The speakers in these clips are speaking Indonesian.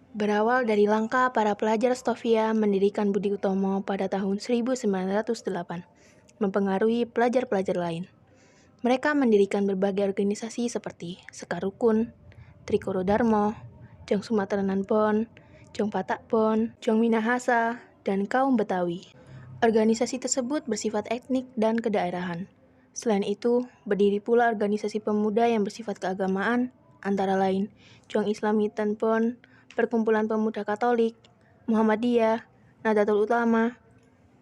Berawal dari langkah para pelajar Stovia mendirikan Budi Utomo pada tahun 1908, mempengaruhi pelajar-pelajar lain. Mereka mendirikan berbagai organisasi seperti Sekar Rukun, Trikoro Darmo, Jong Sumaterenan Pon, Jong Patak Pon, Jong Minahasa, dan Kaum Betawi. Organisasi tersebut bersifat etnik dan kedaerahan. Selain itu, berdiri pula organisasi pemuda yang bersifat keagamaan, antara lain Jong Islamitan Pon, Perkumpulan Pemuda Katolik, Muhammadiyah, Nahdlatul Ulama,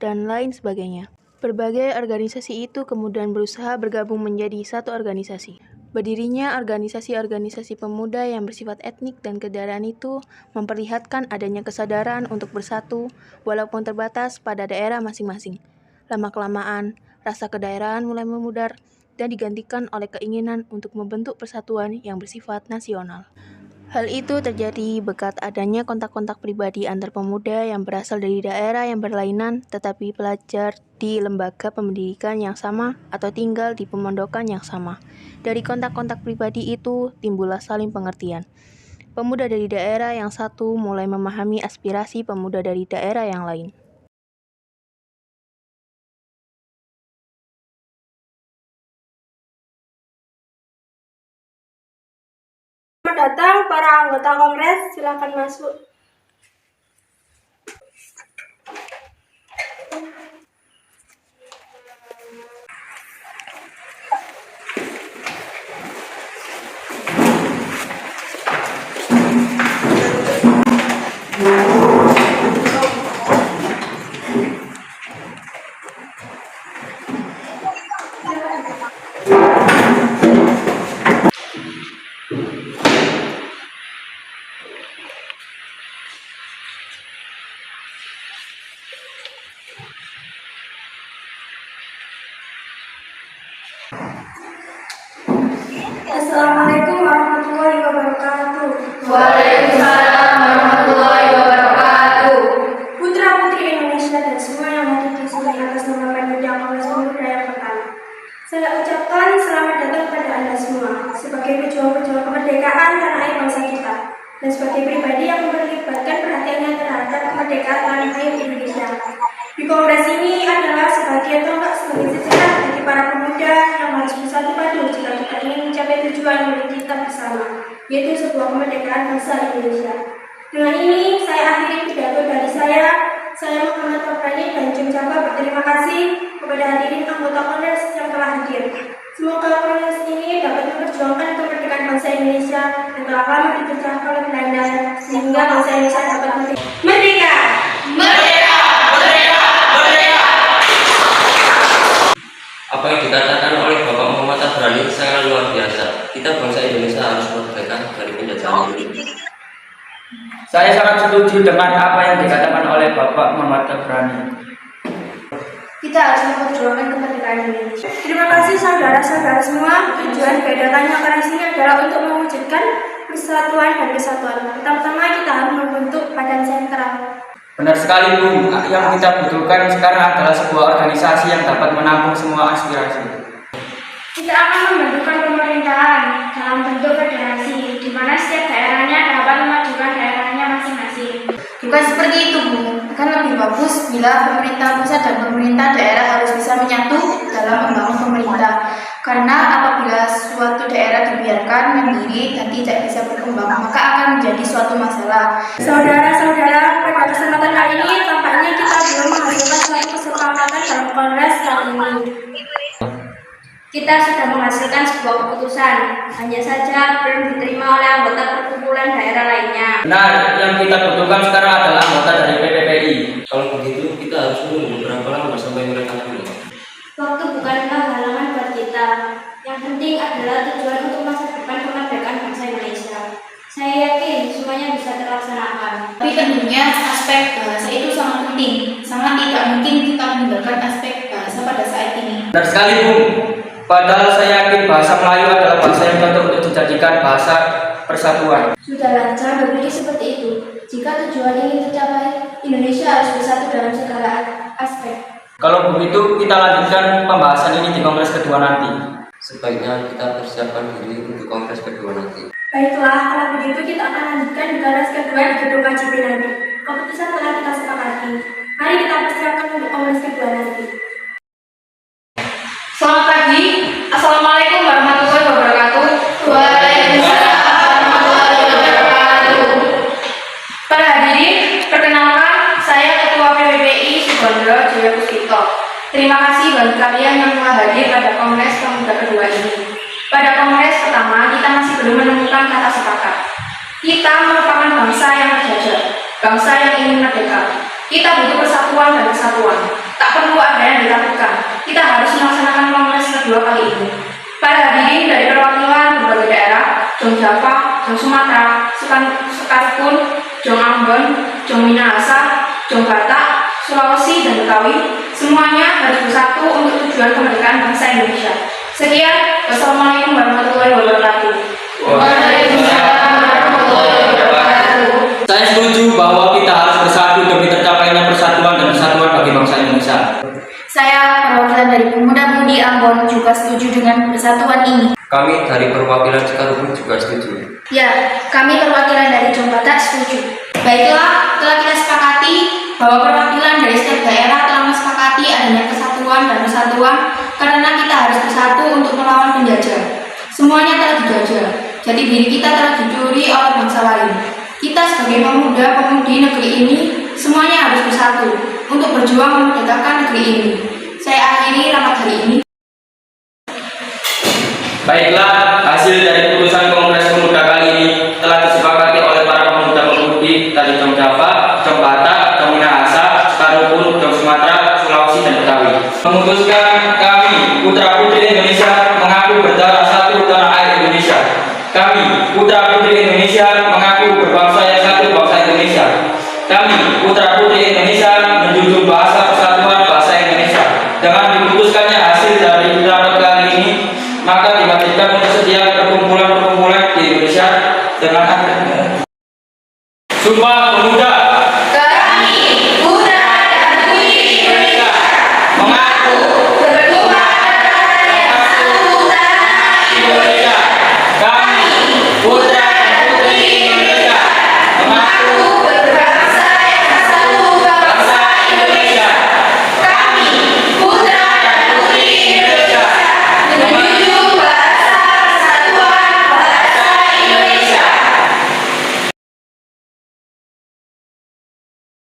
dan lain sebagainya. Berbagai organisasi itu kemudian berusaha bergabung menjadi satu organisasi. Berdirinya organisasi-organisasi pemuda yang bersifat etnik dan kedaerahan itu memperlihatkan adanya kesadaran untuk bersatu walaupun terbatas pada daerah masing-masing. Lama-kelamaan, rasa kedaerahan mulai memudar dan digantikan oleh keinginan untuk membentuk persatuan yang bersifat nasional. Hal itu terjadi berkat adanya kontak-kontak pribadi antar pemuda yang berasal dari daerah yang berlainan tetapi belajar di lembaga pendidikan yang sama atau tinggal di pemondokan yang sama. Dari kontak-kontak pribadi itu timbullah saling pengertian. Pemuda dari daerah yang satu mulai memahami aspirasi pemuda dari daerah yang lain. Selamat datang para anggota Kongres, silakan masuk. Assalamualaikum warahmatullahi wabarakatuh. Waalaikumsalam warahmatullahi wabarakatuh. Putra-putri Indonesia dan semua yang hadir di sini atas nama Panitia Kongres Pemuda yang pertama, saya ucapkan selamat datang kepada Anda semua sebagai pejuang-pejuang kemerdekaan tanah air bangsa kita dan sebagai pribadi yang melibatkan perhatiannya terhadap kemerdekaan tanah air Indonesia. Di Kongres ini adalah sebagian tonggak sebagai sejarah bagi para pemuda yang harus bersatu padu jika kita ingin mencapai tujuan yang kita bersama, yaitu sebuah kemerdekaan bangsa Indonesia. Dengan ini, saya akhiri pidato dari saya Muhammad Fabrani dan Jung Jaba berterima kasih kepada hadirin anggota Kongres yang telah hadir. Semoga Kongres ini dapat memperjuangkan kemerdekaan bangsa Indonesia yang telah lama dijajah oleh Belanda sehingga bangsa Indonesia dapat merdeka. Merdeka! Merdeka! Merdeka! Apa yang dikatakan oleh Bapak Muhammad Fabrani sangat luar biasa. Kita bangsa Indonesia harus merdeka dari penjajahan ini. Saya sangat setuju dengan apa yang dikatakan oleh Bapak Muhammad Fabrani. Kita harus memperjuangkan kemerdekaan Indonesia. Terima kasih saudara-saudara semua. Tujuan kedatangan Kongres ini adalah untuk mewujudkan persatuan dan kesatuan. Pertama-tama kita harus membentuk badan sentral. Benar sekali, Bu. Yang kita butuhkan sekarang adalah sebuah organisasi yang dapat menampung semua aspirasi. Kita akan membentukkan pemerintahan dalam bentuk federasi, di mana setiap daerahnya dapat memajukan daerahnya masing-masing. Bukan seperti itu, Bu. Akan lebih bagus bila pemerintah pusat dan pemerintah daerah harus bisa menyatu dalam membangun pemerintah. Karena apabila suatu daerah dibiarkan mandiri dan tidak bisa berkembang, maka akan menjadi suatu masalah. Saudara-saudara, pada kesempatan kali ini tampaknya kita belum menghasilkan suatu kesepakatan dalam Kongres kali ini. Kita sudah menghasilkan sebuah keputusan, hanya saja belum diterima oleh anggota perkumpulan daerah lainnya. Benar, yang kita butuhkan sekarang adalah anggota dari PPPI. Kalau begitu, kita harus menunggu berapa lama sampai mereka pulang. Waktu bukanlah halangan buat kita. Yang penting adalah tujuan untuk masa depan kemerdekaan bangsa Indonesia. Saya yakin semuanya bisa terlaksanakan. Tapi tentunya aspek bahasa itu sangat penting. Sangat tidak mungkin kita meninggalkan aspek bahasa pada saat ini. Benar sekali, Bu. Padahal saya yakin bahasa Melayu adalah bahasa yang cocok untuk dijadikan bahasa persatuan. Sudahlah, jangan berpikir seperti itu. Jika tujuan ingin tercapai, Indonesia harus bersatu dalam segala aspek. Kalau begitu, kita lanjutkan pembahasan ini di Kongres kedua nanti. Sebaiknya kita persiapkan diri untuk Kongres kedua nanti. Baiklah, kalau begitu kita akan lanjutkan di kelas kedua di gedung KJP nanti. Keputusan telah kita sepakati. Mari kita persiapkan untuk kongres kedua nanti. Selamat pagi. Assalamualaikum warahmatullahi wabarakatuh. Waalaikumsalam warahmatullahi wabarakatuh. Para hadirin, perkenalkan saya Ketua PWPI Subandra Jaya Puspito. Terima kasih bagi kalian yang telah hadir pada kongres pemuda kedua ini. Pada kongres pertama, kita masih belum menemukan kata sepakat. Kita merupakan bangsa yang terjajah, bangsa yang ingin merdeka. Kita butuh persatuan dan kesatuan. Tak perlu ada yang ditakutkan. Kita harus melaksanakan kongres kedua kali ini. Para hadirin dari perwakilan berbagai daerah, Jong Java, Jong Sumatera, sekalipun Jong Ambon, Jong Minahasa, Jong Batak, Sulawesi, dan Betawi, semuanya harus bersatu untuk tujuan kemerdekaan bangsa Indonesia. Sekian, wassalamualaikum warahmatullahi wabarakatuh. Waalaikumsalam warahmatullahi wabarakatuh. Saya setuju bahwa kita harus bersatu demi tercapainya persatuan dan kesatuan bagi bangsa Indonesia. Saya, perwakilan dari pemuda-pemudi Ambon, juga setuju dengan persatuan ini. Kami dari perwakilan Sekalipun juga setuju. Ya, kami perwakilan dari Jong Batak setuju. Baiklah, telah kita sepakati bahwa perwakilan dari setiap daerah telah mensepakati adanya kesatuan dan persatuan karena kita harus bersatu untuk melawan penjajah. Semuanya telah dijajah, jadi diri kita telah dicuri oleh bangsa lain. Kita sebagai pemuda-pemudi negeri ini semuanya harus bersatu untuk berjuang memerdekakan negeri ini. Saya akhiri rapat hari ini. Baiklah, hasil dari putusan Kongres Pemuda kali ini telah disepakati oleh para pemuda-pemudi dari Jong Java, Jong Batak, Jong Minahasa, Sekalipun, Jong Sumatera, Sulawesi, dan Betawi. Memutuskan kami, putra-putri Indonesia, mengaku berdarah satu tanah air Indonesia. Kami, putra-putri Indonesia, mengaku berbangsa yang satu bangsa Indonesia. Kami, putra-putri Indonesia, menjunjung bahasa persatuan bangsa Indonesia. Dengan diputuskannya hasil dari rapat kali ini, maka diwajibkan untuk setiap perkumpulan-perkumpulan di Indonesia dengan Sumpah Pemuda